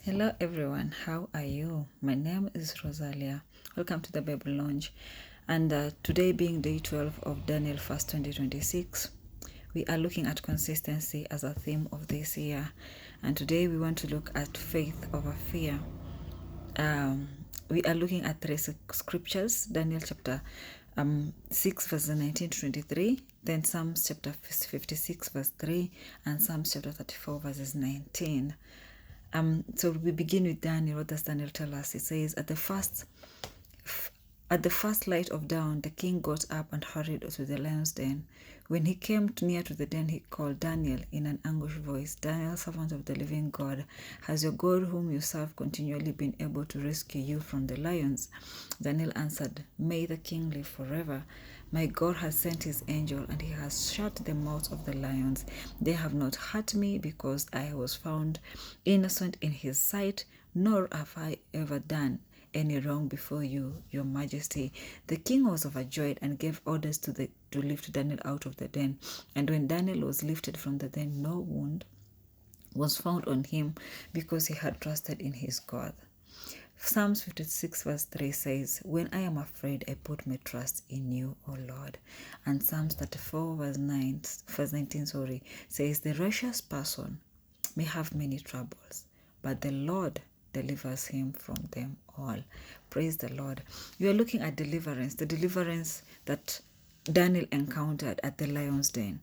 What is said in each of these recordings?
Hello everyone, how are you? My name is Rosalia. Welcome to the Bible Lounge. And today being day 12 of Daniel 1st 2026, we are looking at consistency as a theme of this year. And today we want to look at faith over fear. We are looking at three scriptures, Daniel chapter 6 verses 19 to 23, then Psalms chapter 56 verse 3, and Psalms chapter 34 verses 19. So we begin with Daniel. What does Daniel tell us? It says, at the first light of dawn, the king got up and hurried to the lion's den. When he came near to the den, he called Daniel in an anguished voice, Daniel, servant of the living God, has your God whom you serve continually been able to rescue you from the lions? Daniel answered, may the king live forever. My God has sent his angel, and he has shut the mouths of the lions. They have not hurt me, because I was found innocent in his sight, nor have I ever done any wrong before you, your majesty. The king was overjoyed and gave orders to lift Daniel out of the den. And when Daniel was lifted from the den, no wound was found on him, because he had trusted in his God. Psalms 56 verse 3 says, when I am afraid, I put my trust in you, O Lord. And Psalms 34 verse 19 says, the righteous person may have many troubles, but the Lord delivers him from them all. Praise the Lord. You are looking at deliverance, the deliverance that Daniel encountered at the lion's den.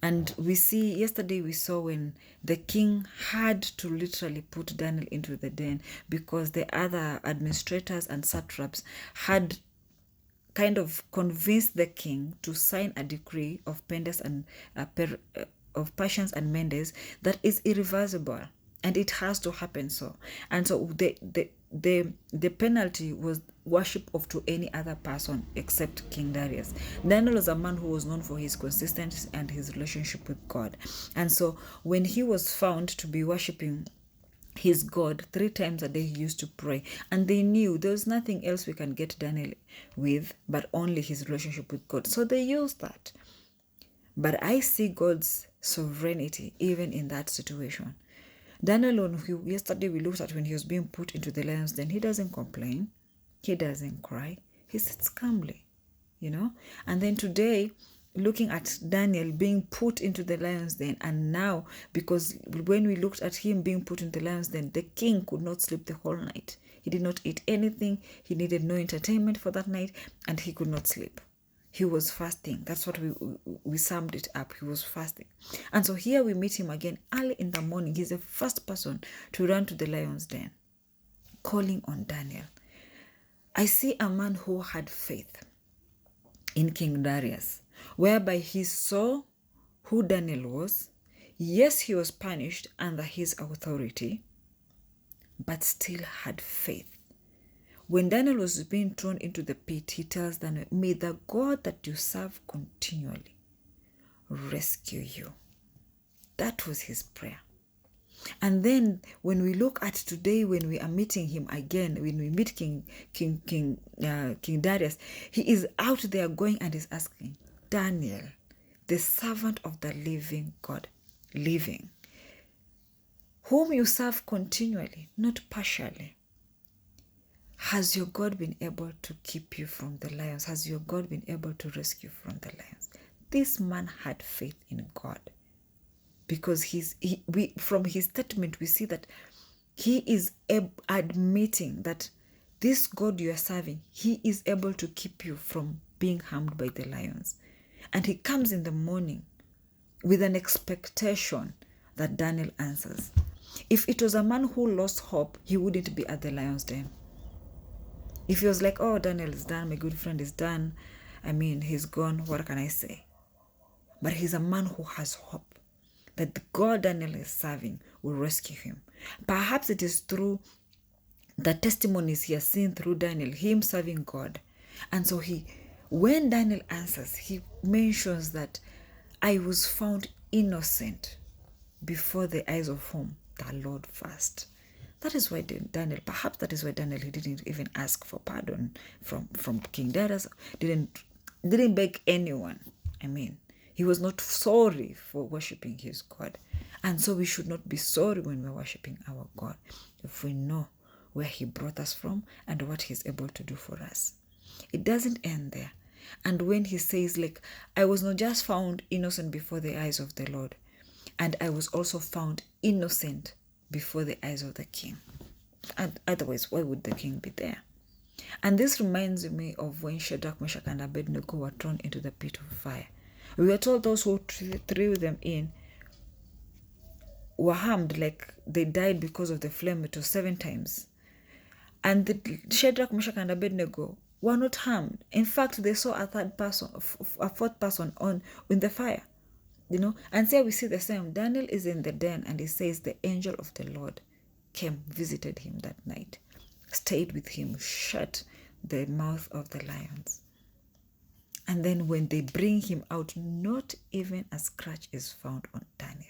And yesterday we saw when the king had to literally put Daniel into the den, because the other administrators and satraps had kind of convinced the king to sign a decree of Pendes and of Patience and Mendes that is irreversible, and it has to happen so. And so the penalty was worship of to any other person except King Darius. Daniel was a man who was known for his consistency and his relationship with God. And so when he was found to be worshiping his God 3 times a day, he used to pray, and they knew there was nothing else we can get Daniel with but only his relationship with God. So they used that. But I see God's sovereignty even in that situation. Daniel, yesterday we looked at when he was being put into the lion's den, he doesn't complain, he doesn't cry, he sits calmly, And then today, looking at Daniel being put into the lion's den, and now, because when we looked at him being put into the lion's den, the king could not sleep the whole night. He did not eat anything, he needed no entertainment for that night, and he could not sleep. He was fasting. That's what we summed it up. He was fasting. And so here we meet him again early in the morning. He's the first person to run to the lion's den, calling on Daniel. I see a man who had faith in King Darius, whereby he saw who Daniel was. Yes, he was punished under his authority, but still had faith. When Daniel was being thrown into the pit, he tells Daniel, may the God that you serve continually rescue you. That was his prayer. And then when we look at today, when we are meeting him again, when we meet King Darius, he is out there going and is asking, Daniel, the servant of the living God, living, whom you serve continually, not partially, has your God been able to keep you from the lions? Has your God been able to rescue from the lions? This man had faith in God, because from his statement we see that he is admitting that this God you are serving, he is able to keep you from being harmed by the lions. And he comes in the morning with an expectation that Daniel answers. If it was a man who lost hope, he wouldn't be at the lion's den. If he was like, oh, Daniel is done, my good friend is done, he's gone, what can I say? But he's a man who has hope that the God Daniel is serving will rescue him. Perhaps it is through the testimonies he has seen through Daniel, him serving God. And so when Daniel answers, he mentions that I was found innocent before the eyes of whom? The Lord first. That is why Daniel, he didn't even ask for pardon from King Darius, didn't beg anyone. He was not sorry for worshiping his God. And so we should not be sorry when we're worshiping our God, if we know where he brought us from and what he's able to do for us. It doesn't end there. And when he says, like, I was not just found innocent before the eyes of the Lord, and I was also found innocent before the eyes of the king. And otherwise, why would the king be there? And this reminds me of when Shadrach, Meshach, and Abednego were thrown into the pit of fire. We were told those who threw them in were harmed, like they died because of the flame. It was 7 times. And the Shadrach, Meshach, and Abednego were not harmed. In fact, they saw a fourth person in the fire. And so we see the same. Daniel is in the den, and he says the angel of the Lord came, visited him that night, stayed with him, shut the mouth of the lions. And then when they bring him out, not even a scratch is found on Daniel.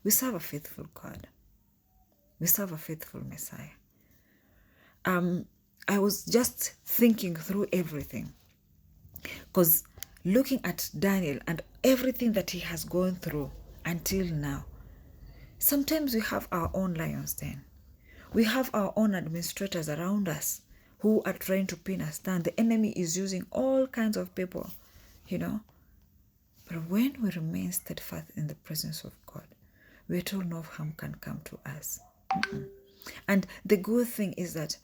We serve a faithful God. We serve a faithful Messiah. I was just thinking through everything, because looking at Daniel and everything that he has gone through until now, sometimes we have our own lions then. We have our own administrators around us who are trying to pin us down. The enemy is using all kinds of people, But when we remain steadfast in the presence of God, we're told no harm can come to us. And the good thing is that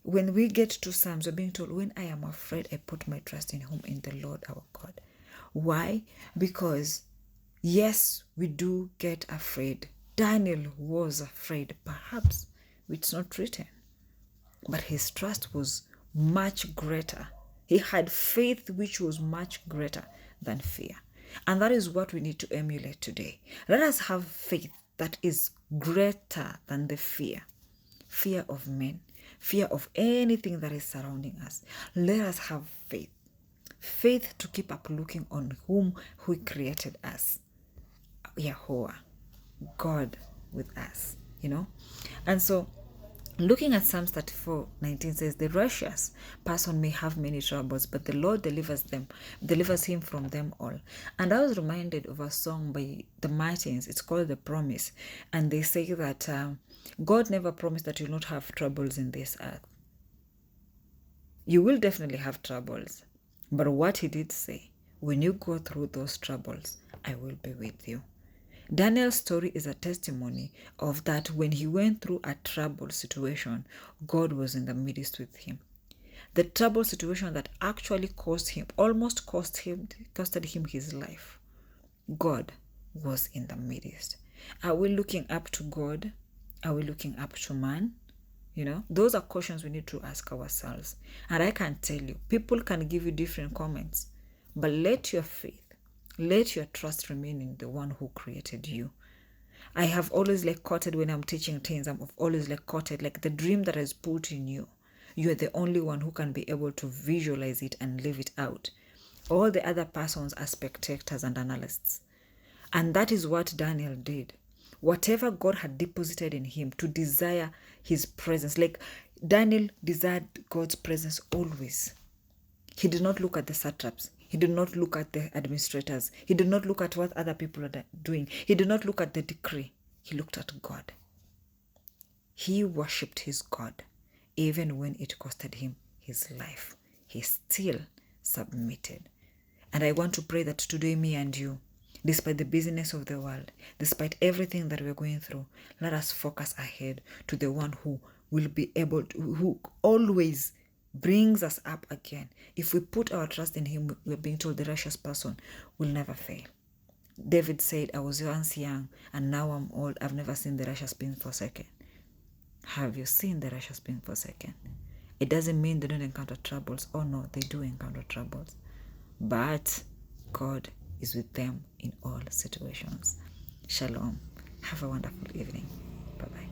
when we get to Psalms, we're being told, when I am afraid, I put my trust in whom? In the Lord our God. Why? Because, yes, we do get afraid. Daniel was afraid, perhaps it's not written, but his trust was much greater. He had faith which was much greater than fear. And that is what we need to emulate today. Let us have faith that is greater than the fear of men, fear of anything that is surrounding us. Let us have faith to keep up looking on who created us, Yahuwah, God with us, And so looking at Psalms 34:19 says, the righteous person may have many troubles, but the Lord delivers him from them all. And I was reminded of a song by the Martins. It's called The Promise. And they say that God never promised that you'll not have troubles in this earth. You will definitely have troubles. But what he did say, when you go through those troubles, I will be with you. Daniel's story is a testimony of that. When he went through a troubled situation, God was in the midst with him. The troubled situation that actually almost costed him his life, God was in the midst. Are we looking up to God? Are we looking up to man? Those are questions we need to ask ourselves. And I can tell you, people can give you different comments, but let your faith, let your trust remain in the one who created you. I have always quoted when I'm teaching teens, I've always quoted the dream that is put in you. You are the only one who can be able to visualize it and live it out. All the other persons are spectators and analysts. And that is what Daniel did. Whatever God had deposited in him to desire his presence, Daniel desired God's presence always. He did not look at the satraps. He did not look at the administrators. He did not look at what other people are doing. He did not look at the decree. He looked at God. He worshipped his God. Even when it costed him his life, he still submitted. And I want to pray that today, me and you, despite the busyness of the world, despite everything that we're going through, let us focus ahead to the one who will be able to, who always brings us up again. If we put our trust in him, we're being told the righteous person will never fail. David said, I was once young and now I'm old. I've never seen the righteous being forsaken. Have you seen the righteous being forsaken? It doesn't mean they don't encounter troubles. Oh no, they do encounter troubles. But God is with them in all situations. Shalom. Have a wonderful evening. Bye-bye.